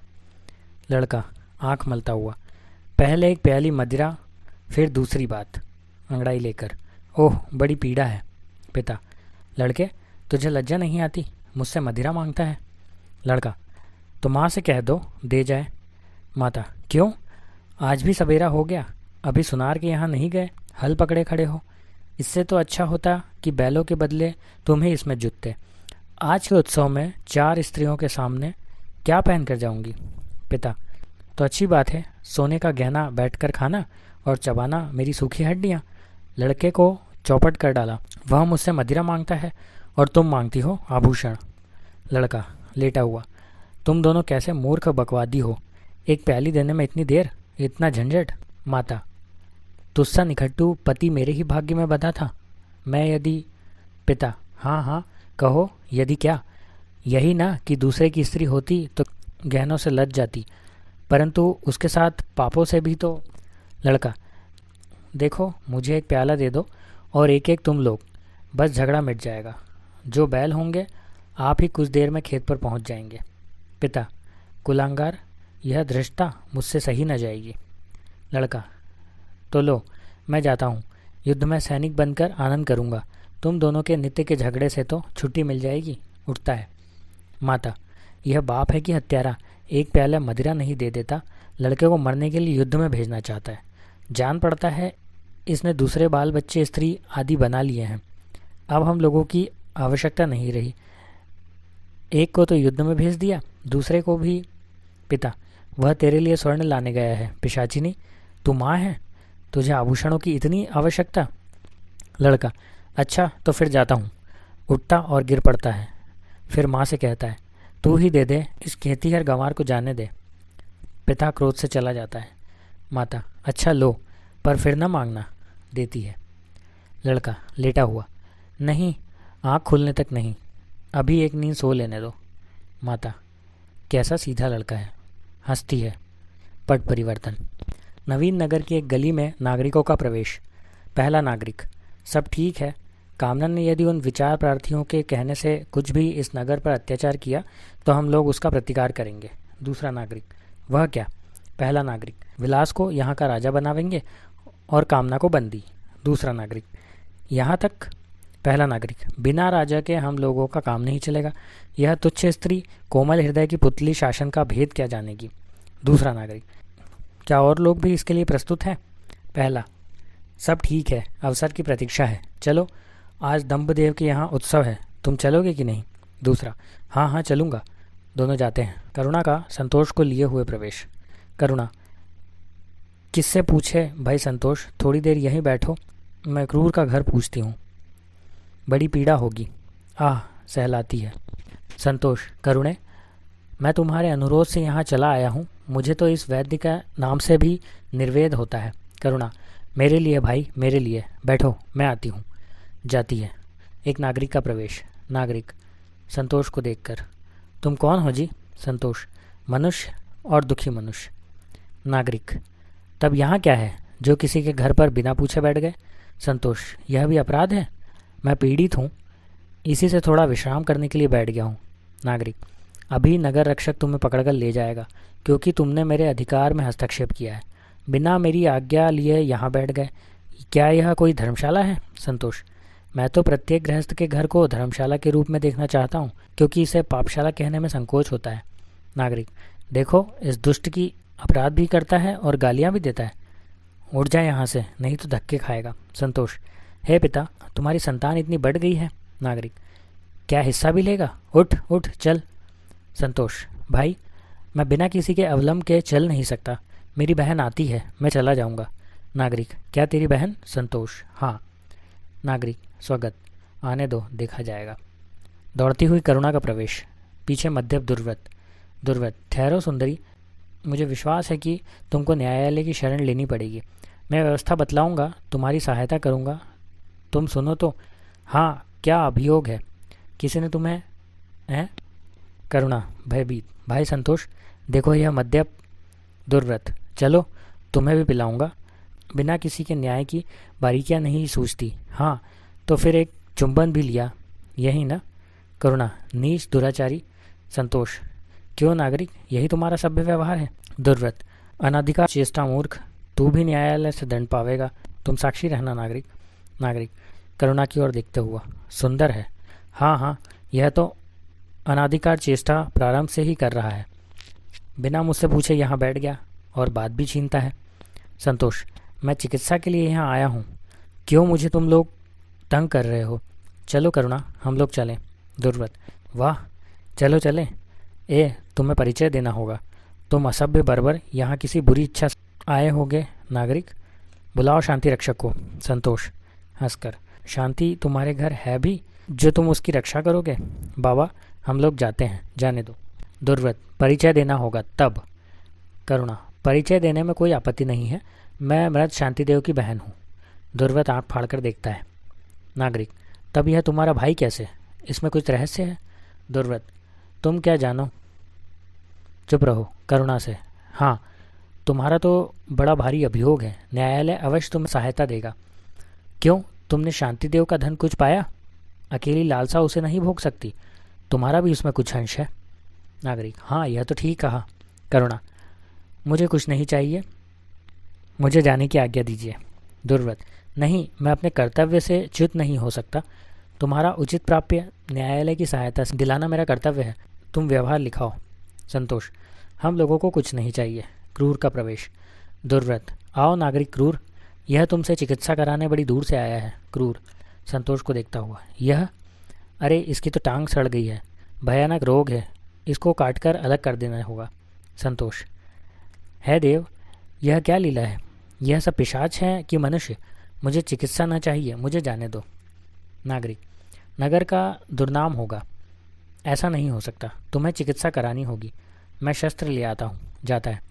लड़का आंख मलता हुआ, पहले एक प्याली मदिरा, फिर दूसरी बात। अंगड़ाई लेकर, ओह बड़ी पीड़ा है। पिता, लड़के तुझे लज्जा नहीं आती, मुझसे मदिरा मांगता है? लड़का, तो माँ से कह दो दे जाए। माता, क्यों? आज भी सवेरा हो गया, अभी सुनार के यहाँ नहीं गए, हल पकड़े खड़े हो। इससे तो अच्छा होता कि बैलों के बदले तुम्हें इसमें जुटते। आज के उत्सव में 4 स्त्रियों के सामने क्या पहन कर जाऊंगी? पिता, तो अच्छी बात है, सोने का गहना बैठकर खाना और चबाना मेरी सूखी हड्डियाँ। लड़के को चौपट कर डाला, वह मुझसे मदिरा मांगता है और तुम मांगती हो आभूषण। लड़का लेटा हुआ, तुम दोनों कैसे मूर्ख बकवादी हो, एक प्याली देने में इतनी देर, इतना झंझट। माता, तुस्सा निखट्टू पति मेरे ही भाग्य में बंधा था, मैं यदि। पिता, हाँ हाँ कहो, यदि क्या? यही ना कि दूसरे की स्त्री होती तो गहनों से लज जाती, परंतु उसके साथ पापों से भी तो। लड़का, देखो मुझे एक प्याला दे दो और एक एक तुम लोग, बस झगड़ा मिट जाएगा। जो बैल होंगे आप ही कुछ देर में खेत पर पहुंच जाएंगे। पिता, कुलांगार, यह धृष्टता मुझसे सही न जाएगी। लड़का, तो लो मैं जाता हूँ, युद्ध में सैनिक बनकर आनंद करूँगा, तुम दोनों के नित्य के झगड़े से तो छुट्टी मिल जाएगी। उठता है। माता, यह बाप है कि हत्यारा, एक प्याला मदिरा नहीं दे देता, लड़के को मरने के लिए युद्ध में भेजना चाहता है। जान पड़ता है इसने दूसरे बाल बच्चे स्त्री आदि बना लिए हैं, अब हम लोगों की आवश्यकता नहीं रही। एक को तो युद्ध में भेज दिया, दूसरे को भी। पिता, वह तेरे लिए स्वर्ण लाने गया है पिशाचिनी, तू माँ है, तुझे आभूषणों की इतनी आवश्यकता? लड़का, अच्छा तो फिर जाता हूँ। उठता और गिर पड़ता है, फिर माँ से कहता है, तू ही दे दे, इस खेतीहर गंवार को जाने दे। पिता क्रोध से चला जाता है। माता, अच्छा लो, पर फिर न मांगना। देती है। लड़का लेटा हुआ, नहीं, आँख खुलने तक नहीं, अभी एक नींद सो लेने दो। माता, कैसा सीधा लड़का है। हंसती है। पट परिवर्तन। नवीन नगर की एक गली में नागरिकों का प्रवेश। पहला नागरिक, सब ठीक है, कामनन ने यदि उन विचार प्रार्थियों के कहने से कुछ भी इस नगर पर अत्याचार किया तो हम लोग उसका प्रतिकार करेंगे। दूसरा नागरिक, वह क्या? पहला नागरिक, विलास को यहाँ का राजा बनावेंगे और कामना को बंदी। दूसरा नागरिक, यहाँ तक। पहला नागरिक, बिना राजा के हम लोगों का काम नहीं चलेगा, यह तुच्छ स्त्री कोमल हृदय की पुतली शासन का भेद क्या जानेगी। दूसरा नागरिक, क्या और लोग भी इसके लिए प्रस्तुत हैं? पहला, सब ठीक है, अवसर की प्रतीक्षा है, चलो, आज दंभदेव के यहाँ उत्सव है, तुम चलोगे कि नहीं? दूसरा, हाँ हाँ चलूँगा। दोनों जाते हैं। करुणा का संतोष को लिए हुए प्रवेश। करुणा, किससे पूछे भाई संतोष, थोड़ी देर यहीं बैठो, मैं क्रूर का घर पूछती हूँ, बड़ी पीड़ा होगी। आह, सहलाती है। संतोष, करुणे, मैं तुम्हारे अनुरोध से यहाँ चला आया हूँ, मुझे तो इस वैद्य का नाम से भी निर्वेद होता है। करुणा, मेरे लिए भाई, मेरे लिए, बैठो मैं आती हूँ। जाती है। एक नागरिक का प्रवेश। नागरिक संतोष को देखकर, तुम कौन हो जी? संतोष, मनुष्य और दुखी मनुष्य। नागरिक, तब यहाँ क्या है जो किसी के घर पर बिना पूछे बैठ गए? संतोष, यह भी अपराध है, मैं पीड़ित हूँ, इसी से थोड़ा विश्राम करने के लिए बैठ गया हूँ। नागरिक, अभी नगर रक्षक तुम्हें पकड़कर ले जाएगा, क्योंकि तुमने मेरे अधिकार में हस्तक्षेप किया है, बिना मेरी आज्ञा लिए यहाँ बैठ गए। क्या यह कोई धर्मशाला है? संतोष, मैं तो प्रत्येक गृहस्थ के घर को धर्मशाला के रूप में देखना चाहता हूँ, क्योंकि इसे पापशाला कहने में संकोच होता है। नागरिक, देखो इस दुष्ट की अपराध भी करता है और गालियाँ भी देता है, उठ जाए यहाँ से, नहीं तो धक्के खाएगा। संतोष, हे पिता, तुम्हारी संतान इतनी बढ़ गई है। नागरिक, क्या हिस्सा भी लेगा? उठ उठ चल। संतोष, भाई मैं बिना किसी के अवलंब के चल नहीं सकता, मेरी बहन आती है, मैं चला जाऊँगा। नागरिक, क्या तेरी बहन? संतोष, हाँ। नागरिक, स्वागत, आने दो, देखा जाएगा। दौड़ती हुई करुणा का प्रवेश। पीछे मध्यम दुर्व्रत। दुर्व्रत, ठहरो सुंदरी, मुझे विश्वास है कि तुमको न्यायालय की शरण लेनी पड़ेगी, मैं व्यवस्था बतलाऊंगा, तुम्हारी सहायता करूंगा, तुम सुनो तो। हाँ, क्या अभियोग है? किसी ने तुम्हें हैं? करुणा भयभीत, भाई संतोष देखो यह मद्यप। दुर्व्रत, चलो तुम्हें भी पिलाऊंगा। बिना किसी के न्याय की बारीकियां नहीं सूझती। हाँ तो फिर एक चुंबन भी लिया, यही ना। करुणा, नीच दुराचारी। संतोष, क्यों नागरिक, यही तुम्हारा सभ्य व्यवहार है। दुर्व्रत, अनाधिकार चेष्टा मूर्ख, तू भी न्यायालय से दंड पावेगा, तुम साक्षी रहना नागरिक। नागरिक करुणा की ओर देखते हुआ, सुंदर है। हाँ हाँ, यह तो अनाधिकार चेष्टा प्रारंभ से ही कर रहा है, बिना मुझसे पूछे यहाँ बैठ गया और बात भी छीनता है। संतोष, मैं चिकित्सा के लिए यहाँ आया हूँ, क्यों मुझे तुम लोग तंग कर रहे हो। चलो करुणा हम लोग चलें। दुर्व्रत, वाह चलो चलें। तुम्हें परिचय देना होगा, तुम असभ्य बर्बर यहाँ किसी बुरी इच्छा से आए होगे। नागरिक, बुलाओ शांति रक्षक को। संतोष हंसकर, शांति तुम्हारे घर है भी जो तुम उसकी रक्षा करोगे। बाबा हम लोग जाते हैं, जाने दो। दुर्व्रत, परिचय देना होगा तब। करुणा, परिचय देने में कोई आपत्ति नहीं है, मैं मृत शांतिदेव की बहन हूँ। दुर्व्रत आँख फाड़कर देखता है। नागरिक, तब यह तुम्हारा भाई कैसे, इसमें कुछ रहस्य है। दुर्व्रत, तुम क्या जानो, चुप रहो। करुणा से, हाँ तुम्हारा तो बड़ा भारी अभियोग है, न्यायालय अवश्य तुम्हें सहायता देगा। क्यों, तुमने शांतिदेव का धन कुछ पाया, अकेली लालसा उसे नहीं भोग सकती, तुम्हारा भी उसमें कुछ अंश है। नागरिक, हाँ यह तो ठीक कहा। करुणा, मुझे कुछ नहीं चाहिए, मुझे जाने की आज्ञा दीजिए। दुर्व्रत, नहीं, मैं अपने कर्तव्य से च्युत नहीं हो सकता, तुम्हारा उचित प्राप्य न्यायालय की सहायता से दिलाना मेरा कर्तव्य है, तुम व्यवहार लिखाओ। संतोष, हम लोगों को कुछ नहीं चाहिए। क्रूर का प्रवेश। दुर्व्रत, आओ नागरिक क्रूर, यह तुमसे चिकित्सा कराने बड़ी दूर से आया है। क्रूर संतोष को देखता हुआ, यह, अरे इसकी तो टांग सड़ गई है, भयानक रोग है, इसको काटकर अलग कर देना होगा। संतोष, है देव, यह क्या लीला है, यह सब पिशाच है कि मनुष्य, मुझे चिकित्सा न चाहिए, मुझे जाने दो। नागरिक, नगर का दुर्नाम होगा, ऐसा नहीं हो सकता, तुम्हें चिकित्सा करानी होगी, मैं शस्त्र ले आता हूँ। जाता है।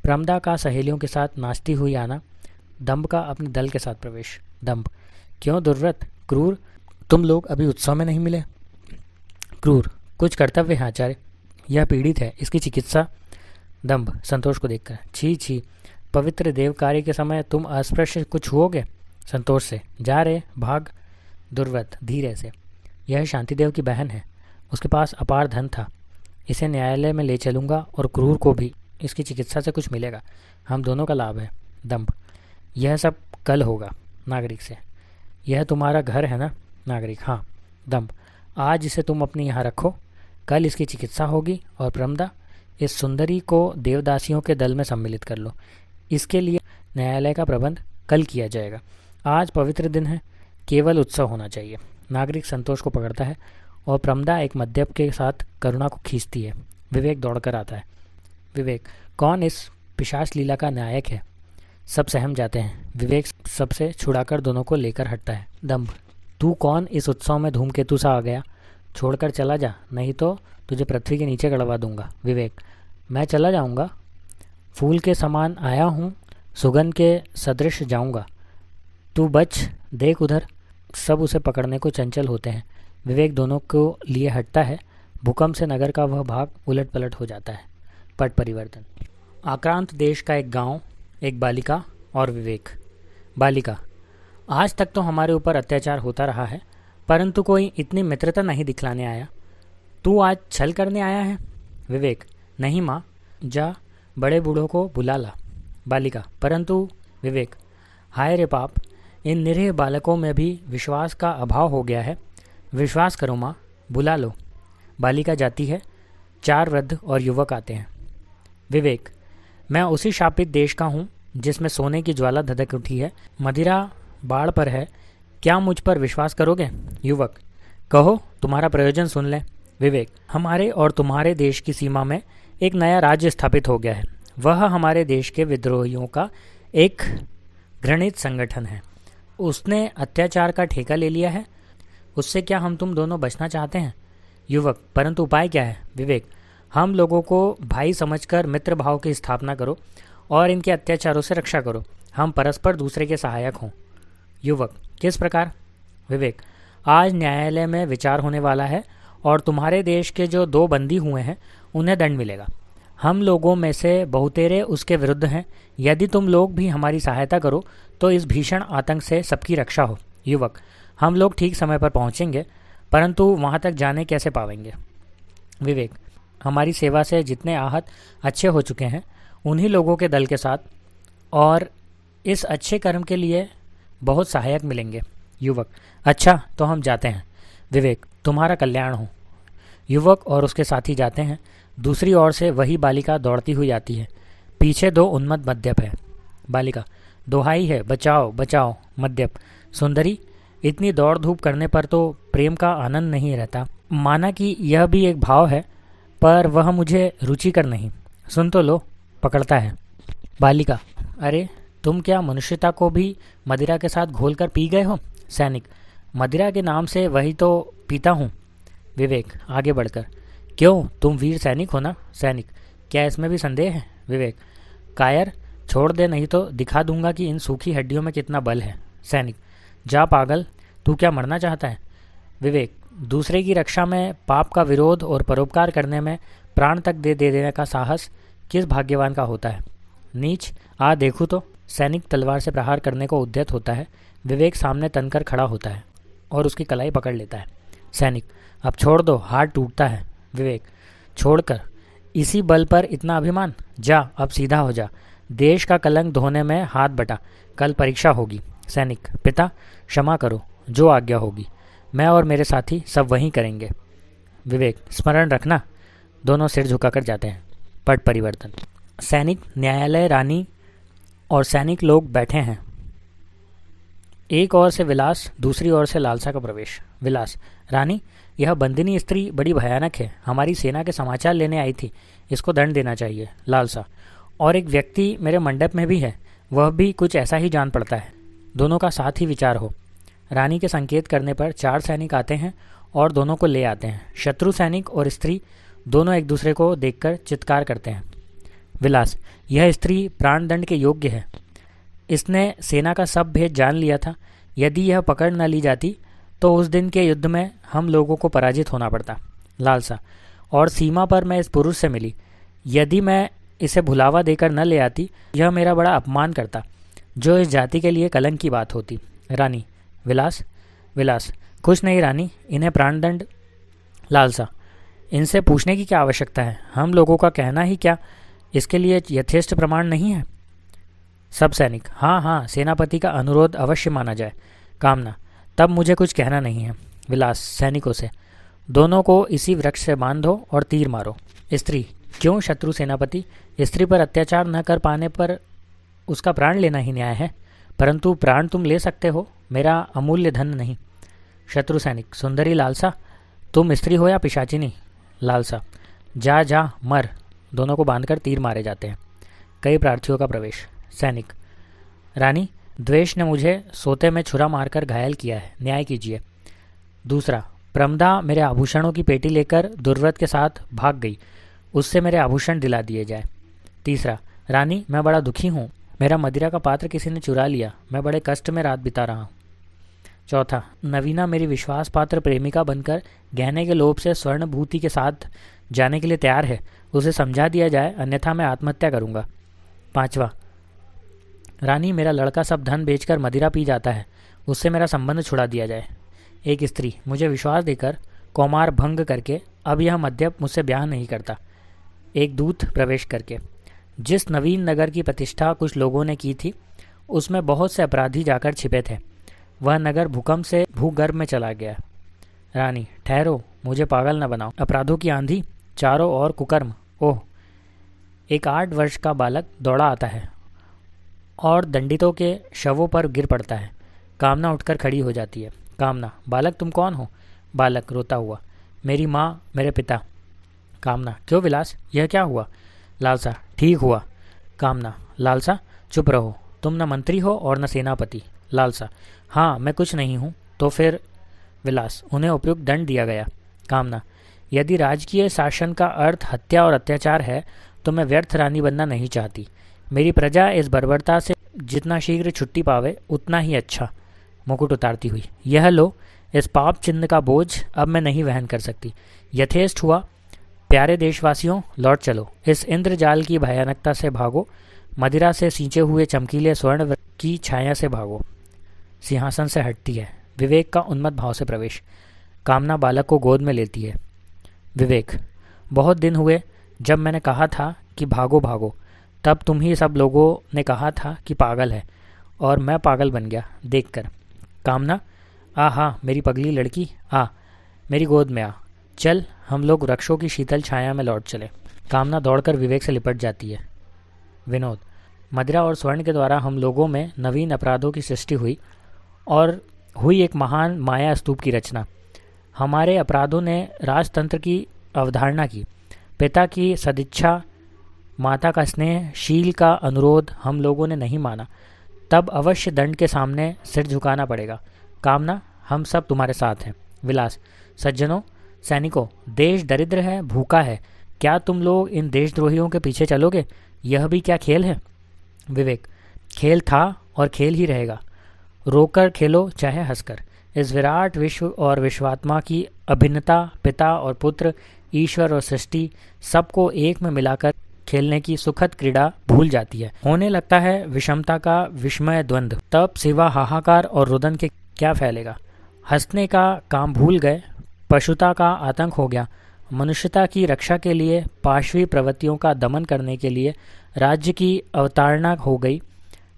प्रमदा का सहेलियों के साथ नाचती हुई आना। दंभ का अपने दल के साथ प्रवेश। दंभ, क्यों दुर्व्रत, क्रूर, तुम लोग अभी उत्सव में नहीं मिले। क्रूर, कुछ कर्तव्य है आचार्य, यह पीड़ित है, इसकी चिकित्सा। दंभ संतोष को देखकर, छी छी, पवित्र देव कार्य के समय तुम अस्पृश्य कुछ हुओगे। संतोष से, जा रे भाग। दुर्व्रत धीरे से, यह शांतिदेव की बहन है, उसके पास अपार धन था, इसे न्यायालय में ले चलूँगा और क्रूर को भी इसकी चिकित्सा से कुछ मिलेगा, हम दोनों का लाभ है। दंभ, यह सब कल होगा। नागरिक से, यह तुम्हारा घर है ना। नागरिक, हाँ। दंभ, आज इसे तुम अपने यहाँ रखो, कल इसकी चिकित्सा होगी, और प्रमदा, इस सुंदरी को देवदासियों के दल में सम्मिलित कर लो, इसके लिए न्यायालय का प्रबंध कल किया जाएगा, आज पवित्र दिन है, केवल उत्सव होना चाहिए। नागरिक संतोष को पकड़ता है और प्रमदा एक मद्यप के साथ करुणा को खींचती है। विवेक दौड़कर आता है। विवेक, कौन इस पिशाच लीला का नायक है। सब सहम जाते हैं। विवेक सबसे छुड़ाकर दोनों को लेकर हटता है। दंभ, तू कौन इस उत्सव में धूमकेतु सा आ गया, छोड़कर चला जा, नहीं तो तुझे पृथ्वी के नीचे गड़वा दूंगा। विवेक, मैं चला जाऊंगा, फूल के समान आया हूँ, सुगंध के सदृश जाऊंगा, तू बच, देख उधर। सब उसे पकड़ने को चंचल होते हैं। विवेक दोनों को लिए हटता है। भूकंप से नगर का वह भाग उलट पलट हो जाता है। पट परिवर्तन। आक्रांत देश का एक गांव, एक बालिका और विवेक। बालिका, आज तक तो हमारे ऊपर अत्याचार होता रहा है, परंतु कोई इतनी मित्रता नहीं दिखलाने आया, तू आज छल करने आया है। विवेक, नहीं माँ, जा बड़े बूढ़ों को बुला ला। बालिका, परंतु। विवेक, हाय रे पाप, इन निरीह बालकों में भी विश्वास का अभाव हो गया है, विश्वास करो माँ, बुला लो। बालिका जाती है। 4 वृद्ध और युवक आते हैं। विवेक, मैं उसी शापित देश का हूँ जिसमें सोने की ज्वाला धधक उठी है, मदिरा बाढ़ पर है, क्या मुझ पर विश्वास करोगे। युवक, कहो, तुम्हारा प्रयोजन सुन लें। विवेक, हमारे और तुम्हारे देश की सीमा में एक नया राज्य स्थापित हो गया है, वह हमारे देश के विद्रोहियों का एक घृणित संगठन है, उसने अत्याचार का ठेका ले लिया है, उससे क्या हम तुम दोनों बचना चाहते हैं। युवक, परंतु उपाय क्या है। विवेक, हम लोगों को भाई समझकर मित्र भाव की स्थापना करो और इनके अत्याचारों से रक्षा करो, हम परस्पर दूसरे के सहायक हों। युवक, किस प्रकार। विवेक, आज न्यायालय में विचार होने वाला है और तुम्हारे देश के जो 2 बंदी हुए हैं उन्हें दंड मिलेगा। हम लोगों में से बहुतेरे उसके विरुद्ध हैं। यदि तुम लोग भी हमारी सहायता करो तो इस भीषण आतंक से सबकी रक्षा हो। युवक: हम लोग ठीक समय पर पहुंचेंगे, परंतु वहां तक जाने कैसे पावेंगे? विवेक: हमारी सेवा से जितने आहत अच्छे हो चुके हैं उन्हीं लोगों के दल के साथ, और इस अच्छे कर्म के लिए बहुत सहायक मिलेंगे। युवक: अच्छा, तो हम जाते हैं। विवेक: तुम्हारा कल्याण हो। युवक और उसके साथी जाते हैं। दूसरी ओर से वही बालिका दौड़ती हुई आती है। पीछे 2 उन्मत्त मद्यप है। बालिका: दोहाई है, बचाओ बचाओ। मद्यप: सुंदरी, इतनी दौड़ धूप करने पर तो प्रेम का आनंद नहीं रहता। माना कि यह भी एक भाव है, पर वह मुझे रुचिकर नहीं। सुन तो लो। पकड़ता है। बालिका: अरे, तुम क्या मनुष्यता को भी मदिरा के साथ घोलकर पी गए हो? सैनिक: मदिरा के नाम से वही तो पीता हूँ। विवेक आगे बढ़कर: क्यों, तुम वीर सैनिक हो ना? सैनिक: क्या इसमें भी संदेह है? विवेक: कायर, छोड़ दे, नहीं तो दिखा दूंगा कि इन सूखी हड्डियों में कितना बल है। सैनिक: जा पागल, तू क्या मरना चाहता है? विवेक: दूसरे की रक्षा में, पाप का विरोध और परोपकार करने में प्राण तक दे देने का साहस किस भाग्यवान का होता है? नीच, आ देखूँ तो। सैनिक तलवार से प्रहार करने को उद्यत होता है। विवेक सामने तनकर खड़ा होता है और उसकी कलाई पकड़ लेता है। सैनिक: अब छोड़ दो, हाथ टूटता है। विवेक: छोड़कर? इसी बल पर इतना अभिमान? जा, अब सीधा हो जा। देश का कलंक धोने में हाथ बटा, कल परीक्षा होगी। सैनिक: पिता, क्षमा करो, जो आज्ञा होगी। मैं और मेरे साथी सब वहीं करेंगे। विवेक: स्मरण रखना। दोनों सिर झुकाकर जाते हैं। पट परिवर्तन। सैनिक न्यायालय, रानी और सैनिक लोग बैठे हैं। एक ओर से विलास, दूसरी ओर से लालसा का प्रवेश। विलास: रानी, यह बंदिनी स्त्री बड़ी भयानक है। हमारी सेना के समाचार लेने आई थी। इसको दंड देना चाहिए। लालसा: और एक व्यक्ति मेरे मंडप में भी है, वह भी कुछ ऐसा ही जान पड़ता है। दोनों का साथ ही विचार हो। रानी के संकेत करने पर 4 सैनिक आते हैं और दोनों को ले आते हैं। शत्रु सैनिक और स्त्री दोनों एक दूसरे को देखकर चित्कार करते हैं। विलास: यह स्त्री प्राणदंड के योग्य है। इसने सेना का सब भेद जान लिया था। यदि यह पकड़ न ली जाती तो उस दिन के युद्ध में हम लोगों को पराजित होना पड़ता। लालसा: और सीमा पर मैं इस पुरुष से मिली। यदि मैं इसे भुलावा देकर न ले आती, यह मेरा बड़ा अपमान करता, जो इस जाति के लिए कलंक की बात होती। रानी: विलास? विलास: कुछ नहीं रानी, इन्हें प्राणदंड। लालसा: इनसे पूछने की क्या आवश्यकता है? हम लोगों का कहना ही क्या इसके लिए यथेष्ट प्रमाण नहीं है? सब सैनिक: हाँ हाँ, सेनापति का अनुरोध अवश्य माना जाए। कामना: तब मुझे कुछ कहना नहीं है। विलास सैनिकों से: दोनों को इसी वृक्ष से बांधो और तीर मारो। स्त्री: क्यों शत्रु सेनापति? स्त्री पर अत्याचार न कर पाने पर उसका प्राण लेना ही न्याय है। परंतु प्राण तुम ले सकते हो, मेरा अमूल्य धन नहीं। शत्रु सैनिक: सुंदरी लालसा, तुम स्त्री हो या पिशाचिनी? लालसा: जा जा मर। दोनों को बांधकर तीर मारे जाते हैं। कई प्रार्थियों का प्रवेश। सैनिक: रानी, द्वेष ने मुझे सोते में छुरा मारकर घायल किया है, न्याय कीजिए। दूसरा: प्रमदा मेरे आभूषणों की पेटी लेकर दुर्व्रत के साथ भाग गई, उससे मेरे आभूषण दिला दिए जाए। तीसरा: रानी, मैं बड़ा दुखी हूँ, मेरा मदिरा का पात्र किसी ने चुरा लिया, मैं बड़े कष्ट में रात बिता रहा हूँ। चौथा: नवीना मेरी विश्वास पात्र प्रेमिका बनकर गहने के लोभ से स्वर्ण भूति के साथ जाने के लिए तैयार है, उसे समझा दिया जाए, अन्यथा मैं आत्महत्या करूँगा। पांचवा: रानी, मेरा लड़का सब धन बेचकर मदिरा पी जाता है, उससे मेरा संबंध छुड़ा दिया जाए। एक स्त्री: मुझे विश्वास देकर कौमार भंग करके अब यह मद्यप मुझसे ब्याह नहीं करता। एक दूत प्रवेश करके: जिस नवीन नगर की प्रतिष्ठा कुछ लोगों ने की थी, उसमें बहुत से अपराधी जाकर छिपे थे। वह नगर भूकंप से भूगर्भ में चला गया। रानी: ठहरो, मुझे पागल न बनाओ। अपराधों की आंधी, चारों ओर कुकर्म। ओह! एक 8 वर्ष का बालक दौड़ा आता है और दंडितों के शवों पर गिर पड़ता है। कामना उठकर खड़ी हो जाती है। कामना: बालक, तुम कौन हो? बालक रोता हुआ: मेरी माँ, मेरे पिता। कामना: क्यों विलास, यह क्या हुआ? लालसा: ठीक हुआ। कामना: लालसा, चुप रहो, तुम न मंत्री हो और न सेनापति। लालसा: हाँ, मैं कुछ नहीं हूँ। तो फिर? विलास: उन्हें उपयुक्त दंड दिया गया। कामना: यदि राजकीय शासन का अर्थ हत्या और अत्याचार है तो मैं व्यर्थ रानी बनना नहीं चाहती। मेरी प्रजा इस बर्बरता से जितना शीघ्र छुट्टी पावे उतना ही अच्छा। मुकुट उतारती हुई: यह लो, इस पाप चिन्ह का बोझ अब मैं नहीं वहन कर सकती। यथेष्ट हुआ। प्यारे देशवासियों, लौट चलो, इस इंद्रजाल की भयानकता से भागो, मदिरा से सींचे हुए चमकीले स्वर्ण की छाया से भागो। सिंहासन से हटती है। विवेक का उन्मत्त भाव से प्रवेश। कामना बालक को गोद में लेती है। विवेक, बहुत दिन हुए जब मैंने कहा था कि भागो भागो, तब तुम ही सब लोगों ने कहा था कि पागल है, और मैं पागल बन गया देखकर। कामना, आ हाँ मेरी पगली लड़की, आ मेरी गोद में आ, चल हम लोग वृक्षों की शीतल छाया में लौट चले। कामना दौड़कर विवेक से लिपट जाती है। विनोद, मदिरा और स्वर्ण के द्वारा हम लोगों में नवीन अपराधों की सृष्टि हुई और हुई एक महान माया स्तूप की रचना। हमारे अपराधों ने राजतंत्र की अवधारणा की, पिता की सदिच्छा, माता का स्नेह, शील का अनुरोध हम लोगों ने नहीं माना। तब अवश्य दंड के सामने सिर झुकाना पड़ेगा। कामना, हम सब तुम्हारे साथ हैं। विलास, सज्जनों, सैनिकों, देश दरिद्र है, भूखा है, क्या तुम लोग इन देशद्रोहियों के पीछे चलोगे? यह भी क्या खेल है? विवेक, खेल था और खेल ही रहेगा। रोकर खेलो चाहे हंसकर। इस विराट विश्व और विश्वात्मा की अभिन्नता, पिता और पुत्र, ईश्वर और सृष्टि, सबको एक में मिलाकर खेलने की सुखद क्रीड़ा भूल जाती है। होने लगता है विषमता का विस्मय द्वंद्व। तब सिवा हाहाकार और रुदन के क्या फैलेगा? हंसने का काम भूल गए, पशुता का आतंक हो गया। मनुष्यता की रक्षा के लिए, पाशवी प्रवृत्तियों का दमन करने के लिए राज्य की अवतारणा हो गई,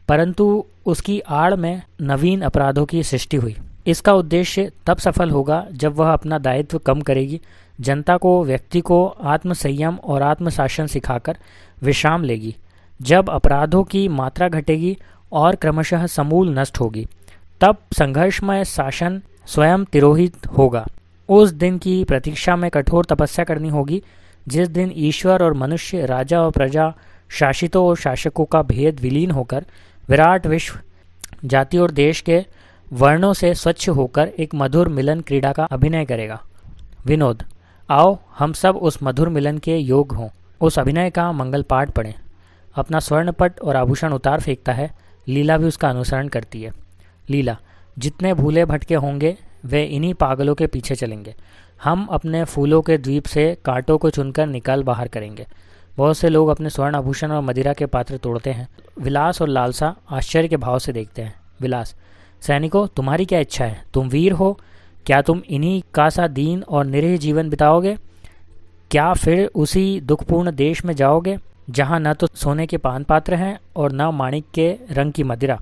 परंतु उसकी आड़ में नवीन अपराधों की सृष्टि हुई। इसका उद्देश्य तब सफल होगा जब वह अपना दायित्व कम करेगी, जनता को, व्यक्ति को आत्मसंयम और आत्मशासन सिखाकर विश्राम लेगी, जब अपराधों की मात्रा घटेगी और क्रमशः समूल नष्ट होगी, तब संघर्षमय शासन स्वयं तिरोहित होगा। उस दिन की प्रतीक्षा में कठोर तपस्या करनी होगी, जिस दिन ईश्वर और मनुष्य, राजा और प्रजा, शासितों और शासकों का भेद विलीन होकर विराट विश्व जाति और देश के वर्णों से स्वच्छ होकर एक मधुर मिलन क्रीड़ा का अभिनय करेगा। विनोद, आओ हम सब उस मधुर मिलन के योग हों, उस अभिनय का मंगल पाठ पढ़ें। अपना स्वर्णपट और आभूषण उतार फेंकता है। लीला भी उसका अनुसरण करती है। लीला, जितने भूले भटके होंगे वे इन्हीं पागलों के पीछे चलेंगे। हम अपने फूलों के द्वीप से कांटों को चुनकर निकाल बाहर करेंगे। बहुत से लोग अपने स्वर्ण आभूषण और मदिरा के पात्र तोड़ते हैं। विलास और लालसा आश्चर्य के भाव से देखते हैं। विलास, सैनिकों, तुम्हारी क्या इच्छा है? तुम वीर हो, क्या तुम इन्हीं का सा दीन और निरीह जीवन बिताओगे? क्या फिर उसी दुखपूर्ण देश में जाओगे जहाँ न तो सोने के पान पात्र हैं और न माणिक के रंग की मदिरा?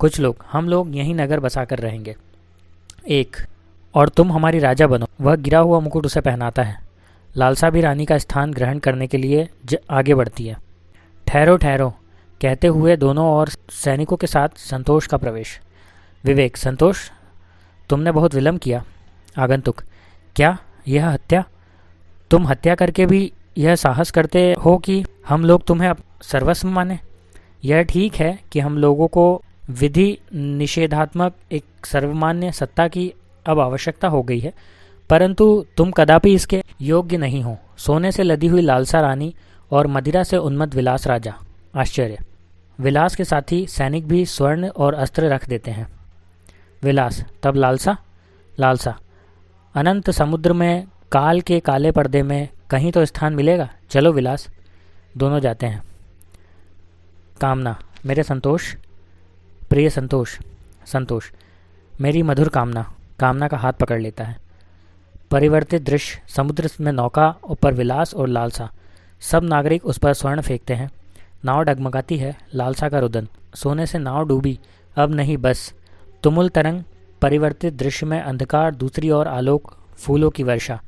कुछ लोग, हम लोग यहीं नगर बसाकर रहेंगे। एक, और तुम हमारी राजा बनो। वह गिरा हुआ मुकुट उसे पहनाता है। लालसा भी रानी का स्थान ग्रहण करने के लिए आगे बढ़ती है। ठहरो ठहरो कहते हुए दोनों और सैनिकों के साथ संतोष का प्रवेश। विवेक, संतोष, तुमने बहुत विलंब किया। आगंतुक, क्या यह हत्या? तुम हत्या करके भी यह साहस करते हो कि हम लोग तुम्हें सर्वस्व माने? यह ठीक है कि हम लोगों को विधि निषेधात्मक एक सर्वमान्य सत्ता की अब आवश्यकता हो गई है, परंतु तुम कदापि इसके योग्य नहीं हो। सोने से लदी हुई लालसा रानी और मदिरा से उन्मत्त विलास राजा। आश्चर्य। विलास के साथी सैनिक भी स्वर्ण और अस्त्र रख देते हैं। विलास, तब लालसा? लालसा, अनंत समुद्र में काल के काले पर्दे में कहीं तो स्थान मिलेगा। चलो विलास। दोनों जाते हैं। कामना, मेरे संतोष, प्रिय संतोष। संतोष, मेरी मधुर कामना। कामना का हाथ पकड़ लेता है। परिवर्तित दृश्य, समुद्र में नौका, ऊपर विलास और लालसा। सब नागरिक उस पर स्वर्ण फेंकते हैं। नाव डगमगाती है। लालसा का रुदन। सोने से नाव डूबी, अब नहीं बस। तुमुल तरंग, परिवर्तित दृश्य में अंधकार, दूसरी ओर आलोक, फूलों की वर्षा।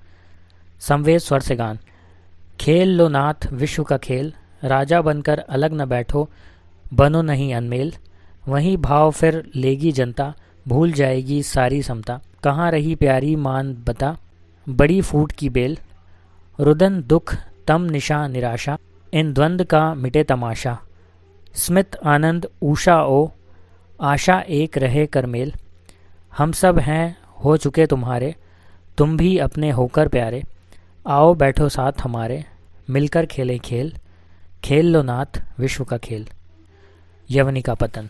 संवेद स्वर से गान। खेल लो नाथ विश्व का खेल, राजा बनकर अलग न बैठो, बनो नहीं अनमेल। वही भाव फिर लेगी जनता, भूल जाएगी सारी समता। कहाँ रही प्यारी मान बता, बड़ी फूट की बेल। रुदन दुख तम निशा निराशा, इन द्वंद्व का मिटे तमाशा। स्मित आनंद ऊषा ओ, आशा एक रहे करमेल। हम सब हैं हो चुके तुम्हारे, तुम भी अपने होकर प्यारे। आओ बैठो साथ हमारे, मिलकर खेलें खेल। खेल लो नाथ विश्व का खेल। यवनी का पतन।